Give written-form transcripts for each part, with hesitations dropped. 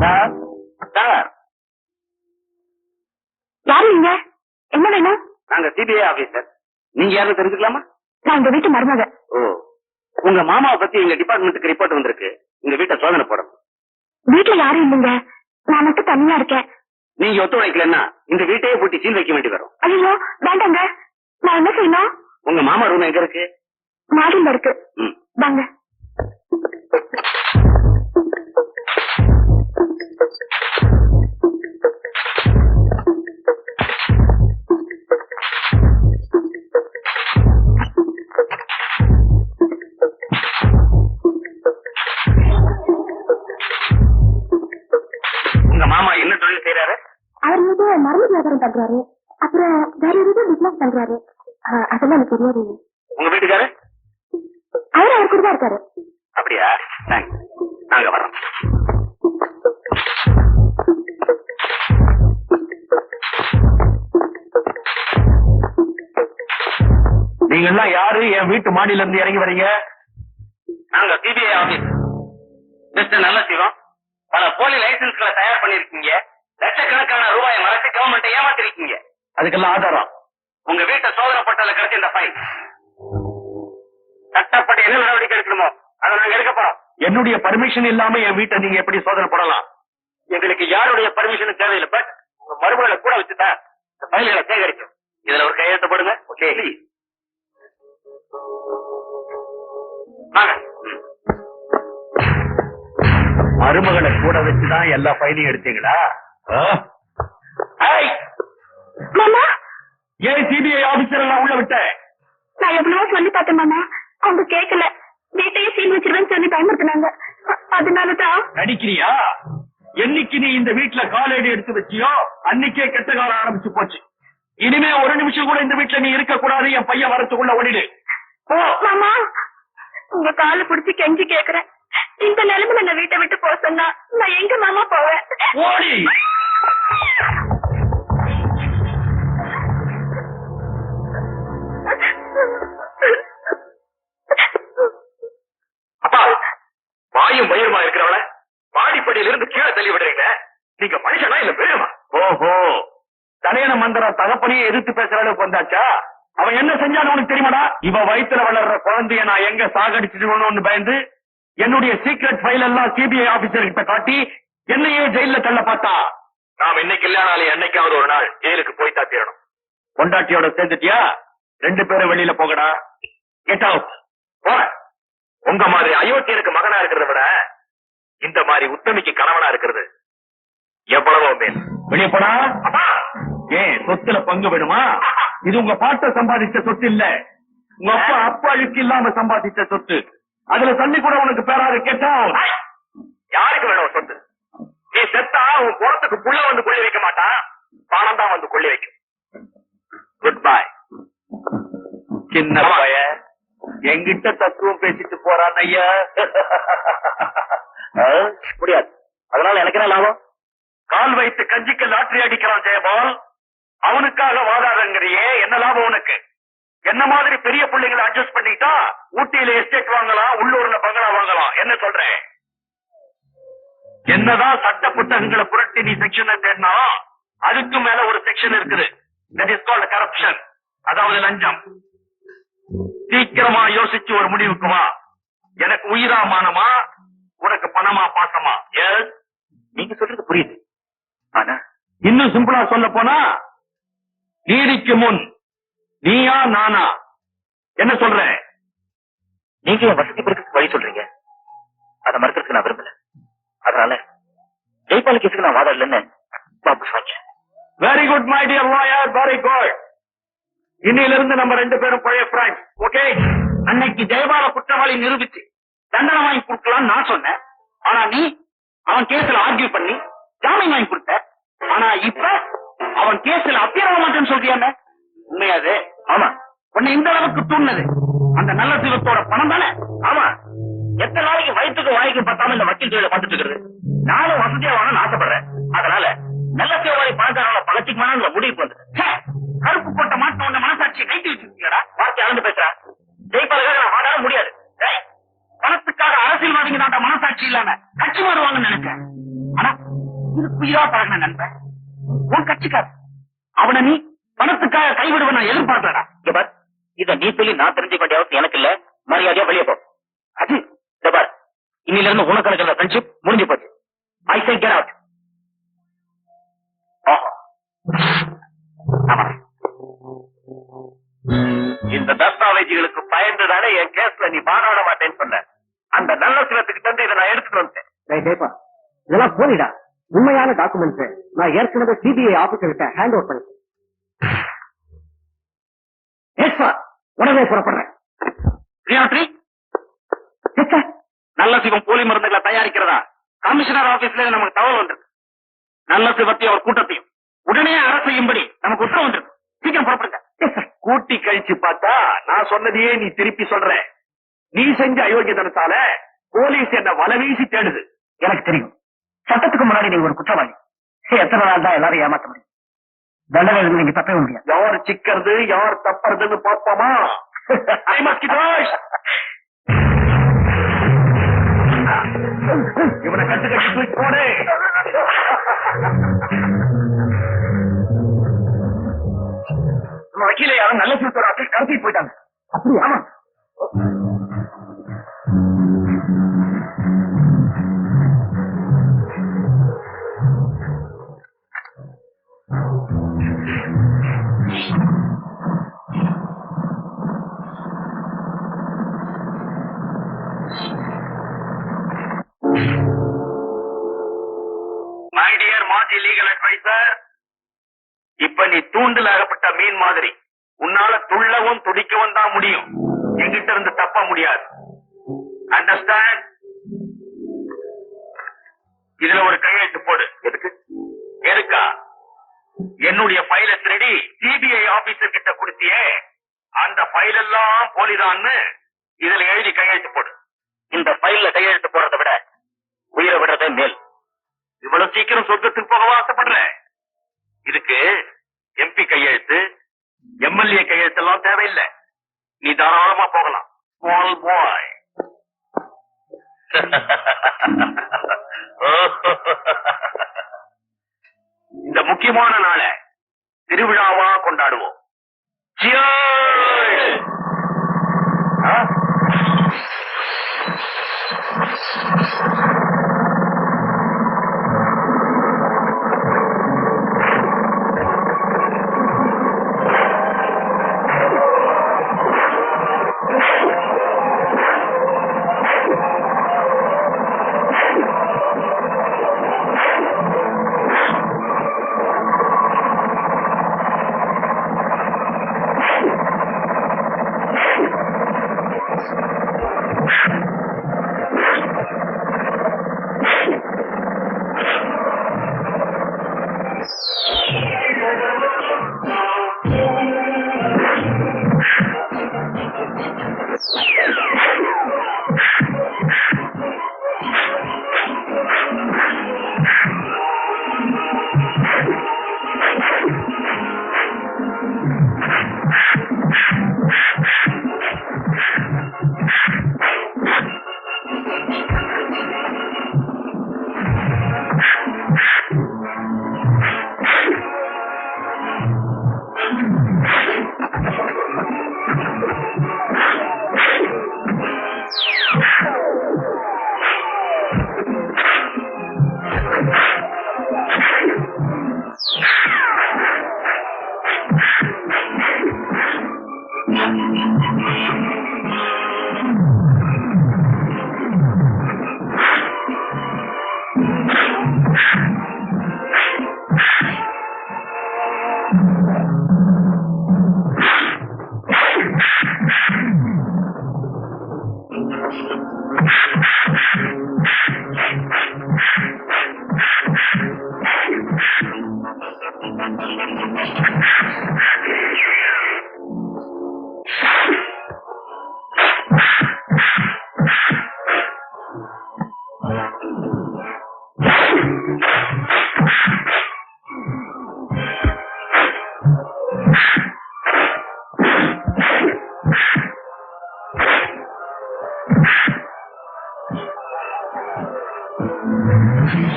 Sir sir, யாரு நீங்க? என்ன வேணும்? நாங்க சிபிஐ ஆபீசர். நீங்க யாரும் தெரிஞ்சுக்கலாமா? நான் இந்த வீட்டு மருமக. ஓ, உங்க மாமாவை பத்தி எங்க டிபார்ட்மெண்ட்டுக்கு ரிப்போர்ட் வந்திருக்கு. இந்த வீட்டை சோதனை போடணும். வீட்டுல யாரும் இல்லைங்க, நான் மட்டும் தனியா இருக்கேன். நீங்க ஒத்துழைக்கலன்னா இந்த வீட்டையே பூட்டி சீல் வைக்க வேண்டி வரும். ஐயோ வேண்டாங்க, நான் என்ன செய்யணும்? உங்க மாமா ரூம் எங்க இருக்கு? மாடியில இருக்கு. வாங்க. உங்க மாமா என்ன தொழில் செய்யறாரு? அவர் ஏதோ மருந்து வியாபாரம் பண்றாரு, அப்புறம் வேற ஏதோ பிசினஸ் பண்றாரு. அதெல்லாம் எனக்கு தெரியாது. உங்க வீட்டுக்காரு? அவர் கூட தான் இருக்காரு. அப்படியா? நாங்க வரோம். நீங்க எல்லாம் யாரு என் வீட்டு மாடியில இருந்து இறங்கி வரீங்க? நாங்க சிபிஐ ஆபீஸ். மிஸ்டர் நல்ல சிவம், பல போலி லைசன்ஸ்களை தயார் பண்ணிருக்கீங்க. லட்சக்கணக்கான ரூபாயை மறைச்சு கவர்மெண்ட் ஏமாத்திருக்கீங்க. அதுக்கெல்லாம் ஆதாரம் உங்க வீட்டை சோதனை பட்டல கிடைச்ச இந்த ஃபைல். சட்டப்படி என்ன நடவடிக்கை எடுக்கணுமோ அதை நாங்க எடுக்க போறோம். என்னுடைய பர்மிஷன் இல்லாம என் வீட்டை நீங்க எப்படி சோதனை போடலாம்? எங்களுக்கு யாருடைய பர்மிஷனும் தேவையில்லை. பட் உங்க மருமகளை கூட வச்சுதான் இந்த ஃபைல்களை சேகரிக்கும். இதுல ஒரு கையெழுத்து போடுங்க. ஓகே, மருமகளை கூட வச்சுதான் எல்லா ஃபைலையும் எடுத்தீங்களா? மாமா, ஏன் சிபிஐ ஆபீசர் எல்லாம் உள்ள விட்ட? நான் எவ்வளவோ சொல்லி பார்த்தேன் மாமா, அவங்க கேட்கல. வீட்டையே சீல் வச்சிருவேன்னு சொல்லி பயமுறுத்தினாங்க. அதனாலதான். நடிக்கிறியா? என்னைக்கு நீ இந்த வீட்டுல காலடி எடுத்து வச்சியோ அன்னைக்கே கெட்ட காலம் ஆரம்பிச்சு போச்சு. இனிமே ஒரு நிமிஷம் கூட இந்த வீட்டுல நீ இருக்க கூடாது. என் பையன் வரத்துக்குள்ள ஓடிடு. மாமா, உங்க கால புடிச்சு கெஞ்சி கேக்குறேன். இந்த நிலைமையில நான் வீட்டை விட்டு போக சொன்னா நான் எங்க மாமா போவேன்? ஓடி. அப்பா, வாயும் வயிறுமா இருக்கிறவள வாடிப்படியில இருந்து கீழே தள்ளி விடுறீங்க. நீங்க மனுஷனா இல்ல வேணுமா? ஓஹோ, தலையண மந்திரம் தகப்பனையே எதிர்த்து பேசுற அளவுக்கு வந்தாச்சா? அவன் என்ன செஞ்சான்னு உனக்கு தெரியுமாடா? இவ வயிற்றுல வளர்ற குழந்தைய நான் எங்க சாகடிச்சிட்டு பயந்து என்னுடைய சீக்ரெட் ஃபைல் எல்லாம் சிபிஐ ஆபீசர் கிட்ட காட்டி என்னையே ஜெயில தள்ள பார்த்தா. நாம் இன்னைக்கு இல்லனாலே என்னைக்காவது ஒரு நாள் ஜெயிலுக்கு போய் தாத்திடணும். பொண்டாட்டியோட சேர்ந்துட்டியா? 2 பேரும் வெளியில போகடா. Get out. போற. உங்க மாதிரி அயோத்தியனுக்கு மகனா இருக்கிறத விட இந்த மாதிரி உத்தமிக்கு கணவனா இருக்கிறது எவ்வளவோ மேல். வெளியே போடா. ஏன் சொத்துல பங்கு வேணுமா? இது உங்க பாட்ட சம்பாதிச்ச சொத்து இல்ல, உங்க அப்பா அப்பாளுக்கு இல்லாம சம்பாதிச்ச சொத்து. அதுல தண்ணி கூட உனக்கு பேராது. கேட்டா யாருக்கு வேணும் சொத்து? நீ செத்தா உன் குளத்துக்கு புள்ள வந்து கொள்ளி வைக்க மாட்டான், பணம் தான் வந்து கொள்ளி வைக்கும். Good bye. சின்ன பைய எங்கிட்ட தத்துவம் பேசிட்டு போறான் ஐயா. முடியாது. அதனால எனக்கு என்ன லாபம்? கால் வைத்து கஞ்சிக்கு லாட்டரி அடிக்கிறான் ஜெயபால். அவனுக்காக வாதாடுங்கிறியே, என்ன லாபம் உனக்கு? என்ன மாதிரி பெரிய பிள்ளைங்களை அட்ஜஸ்ட் பண்ணிட்டா ஊட்டியில எஸ்டேட் வாங்கலாம், உள்ளூர்ல பங்களா வாங்கலாம். என்ன சொல்றேன்? என்னதான் சட்ட புத்தகங்களை புரட்டி நீ செக்ஷன் தேடினா அதுக்கு மேல ஒரு செக்ஷன் இருக்குது. தட் இஸ் கால்ட் கரப்ஷன், அதாவது லஞ்சம். சீக்கிரமா யோசிச்சு ஒரு முடிவுக்கு வா. எனக்கு உயிரா மானமா, உனக்கு பணமா பாசமா? எஸ், நீங்க சொல்றது புரியுது. ஆனா இன்னும் சிம்பிளா சொல்ல போனா, நீதிக்கு முன் நீயா நானா? என்ன சொல்ற? நீங்க என் வசதி பிறகு வழி சொல்றீங்க, அதை மறுக்கிறதுக்கு நான் விரும்பல. அதனால ஜெய்பால் கேஸுக்கு நான் வாதாடலன்னு வாபஸ் வாங்க. Very good my dear lawyer, very good. இன்னையில இருந்து நம்ம 2 பேரும் பழைய ஃப்ரெண்ட்ஸ். ஓகே? அன்னைக்கு ஜெயபால குற்றவாளி நிரூபிச்சு தண்டனை வாங்கி கொடுக்கலாம் நான் சொன்னேன். ஆனா நீ அவன் கேஸ்ல ஆர்கியூ பண்ணி ஜாமீன் வாங்கி கொடுத்த. ஆனா இப்ப அவன் கேஸ்ல அப்பியர் ஆக மாட்டேன்னு சொல்றியாமே, உண்மையாது? ஆமா. உன்னை இந்த அளவுக்கு தூண்டினது அந்த நல்ல சிவத்தோட பணம் தானே? ஆமா. எத்தனை நாளைக்கு வயிற்றுக்கு வாய்க்கு பார்த்தாம இந்த வக்கீல் தொழிலை பார்த்துட்டு இருக்கிறது? நானும் வசதியா வாங்கணும்னு ஆசைப்படுறேன். அதனால நல்ல சிவவாய் பணக்காரங்கள பகச்சிக்குமான முடிவுக்கு வந்து கருப்பு போட்ட மாட்ட உன்ன மனசாட்சியை கைட்டு வச்சிருக்கீங்கடா. வார்த்தை அளந்து பேசுற. ஜெய்பாலுக்காக நான் வாடாட முடியாது. பணத்துக்காக அரசியல்வாதிங்க தான் மனசாட்சி இல்லாம கட்சி மாறுவாங்கன்னு நினைச்சேன். ஆனா உயிரா பழகின நண்பன் உன் கட்சிக்கார அவனை நீ பணத்துக்காக கைவிடுவ நான் எதிர்பார்க்கலடா. இத நீ சொல்லி நான் தெரிஞ்சுக்க வேண்டிய அவசியம் எனக்கு இல்ல. மரியாதையா வெளியே போ. அது பார், இன்னில இருந்து உனக்கு இருக்கிற ஃப்ரெண்ட்ஷிப் முடிஞ்சு போச்சு. ஐ சே கெட் அவுட். இந்த தஸ்தாவேஜிகளுக்கு பயந்துதானே என் கேஸ்ல நீ பாராட மாட்டேன்னு சொன்ன. அந்த நல்ல சிலத்துக்கிட்ட இருந்து இதை நான் எடுத்துட்டு வந்தேன். இதெல்லாம் போலிடா. உண்மையான டாக்குமெண்ட்ஸ் நான் ஏற்கனவே சிபிஐ ஆபீசர்கிட்ட ஹேண்ட் ஓவர் பண்ணிட்டேன். உடனே புறப்படுறேன். நல்ல சிவம் போலி மருந்துகளை தயாரிக்கிறதா கமிஷனர் ஆபீஸ்ல நமக்கு தகவல் வந்திருக்கு. நல்ல சிவத்தையும் அவர் கூட்டத்தையும் உடனே அரசு செய்யும்படி நமக்கு உத்தரவு வந்திருக்கு. சீக்கிரம் புறப்படுங்க. கூட்டி கழிச்சு பார்த்தா நான் சொன்னதையே நீ திருப்பி சொல்ற. நீ செஞ்ச அயோக்கியத்தனத்தால போலீஸ் என்ன வலவீசி தேடுது. எனக்கு தெரியும், சட்டத்துக்கு முன்னாடி நீங்க ஒரு குற்றவாளி. எத்தனை நாள் தான் எல்லாரும் ஏமாத்த முடியும்? தண்டனை நீங்க தப்பவே முடியாது. யார் சிக்கிறது யார் தப்புறதுன்னு பார்ப்போமா? இவனை கட்டு கட்டி தூக்கி போடு. வக்கீல யாரும் நல்ல சூத்தோட அப்படி கடத்திட்டு போயிட்டாங்க. அப்படி ஆமா. மை டியர் மாஜி லீகல் அட்வைசர், இப்ப நீ தூண்டில் அகப்பட்ட மீன் மாதிரி உன்னால துள்ளவும் துடிக்கவும் தான் முடியும். எங்கிட்ட இருந்து தப்ப முடியாது. அண்டர்ஸ்டாண்ட்? இதுல ஒரு கையெழுத்து போடு. எதுக்கு? எதுக்கா? என்னுடைய ஃபைல திருடி சிபிஐ ஆபீசர் கிட்ட கொடுத்தியே, அந்த ஃபைல் எல்லாம் போலிதான்னு இதுல எழுதி கையெழுத்து போடு. இந்த ஃபைல்ல கையெழுத்து போடுறதை விட உயிரை விடுறதே மேல். இவ்வளவு சீக்கிரம் சொர்க்கத்துக்கு போக ஆசைப்படுற? இதுக்கு எம்பி கையெழுத்து எம்எல்ஏ கையெழுத்து எல்லாம் தேவையில்லை. நீ தாராளமா போகலாம். Small boy. இந்த முக்கியமான நாளை திருவிழாவா கொண்டாடுவோம். Cheers!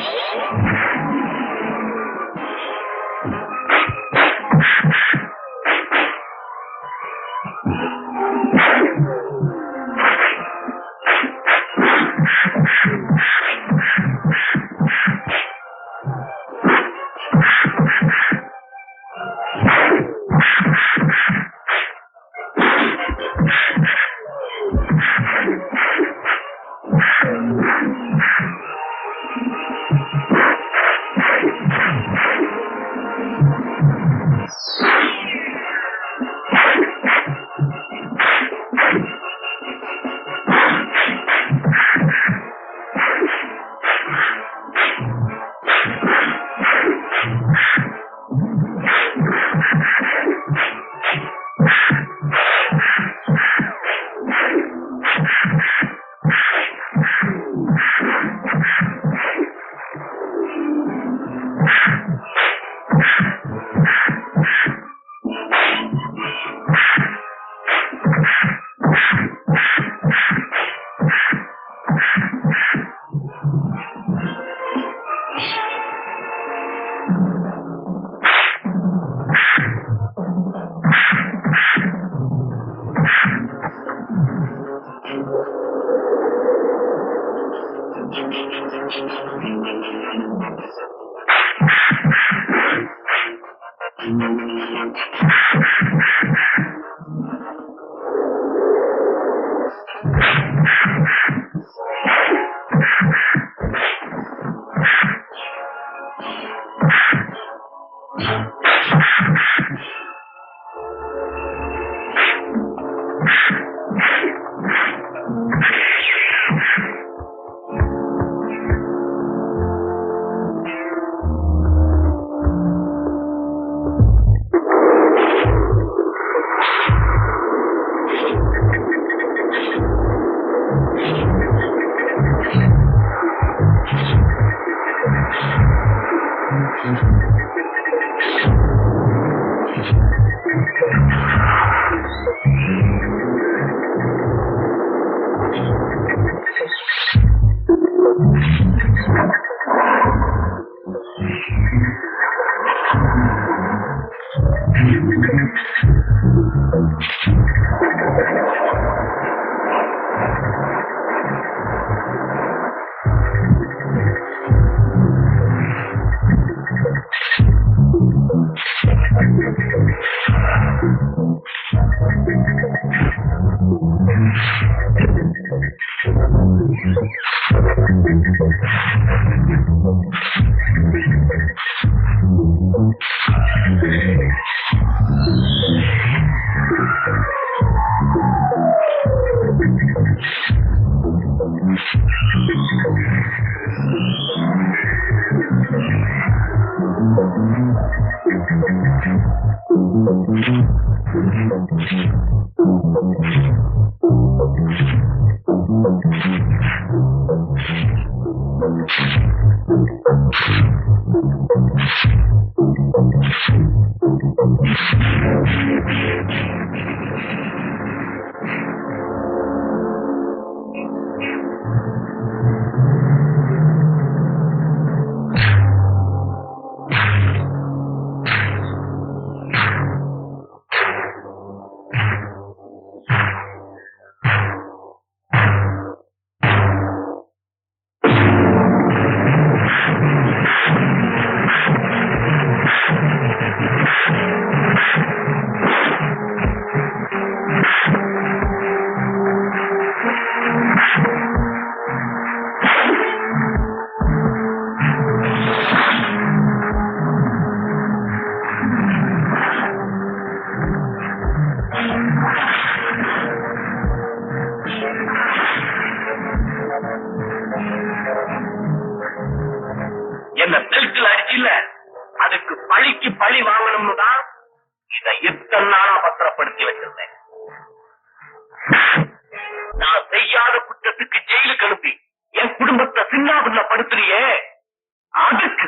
Thank you. என்ன பெல்ட்ல அடிச்சில்ல, அதுக்கு பழிக்கு பழி வாங்கணும்னு தான் இதை இத்தனை நாளா பத்திரப்படுத்தி வச்சிருந்தேன். நான் செய்யாத குற்றத்துக்கு ஜெயிலுக்கு அனுப்பி என் குடும்பத்தை சின்னாபின்ன படுத்துறியே, அதுக்கு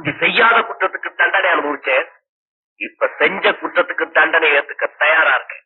முந்தி செய்யாத குற்றத்துக்கு தண்டனை அனுபவிச்சேன். இப்ப செஞ்ச குற்றத்துக்கு தண்டனை ஏத்துக்க தயாரா இருக்கேன்.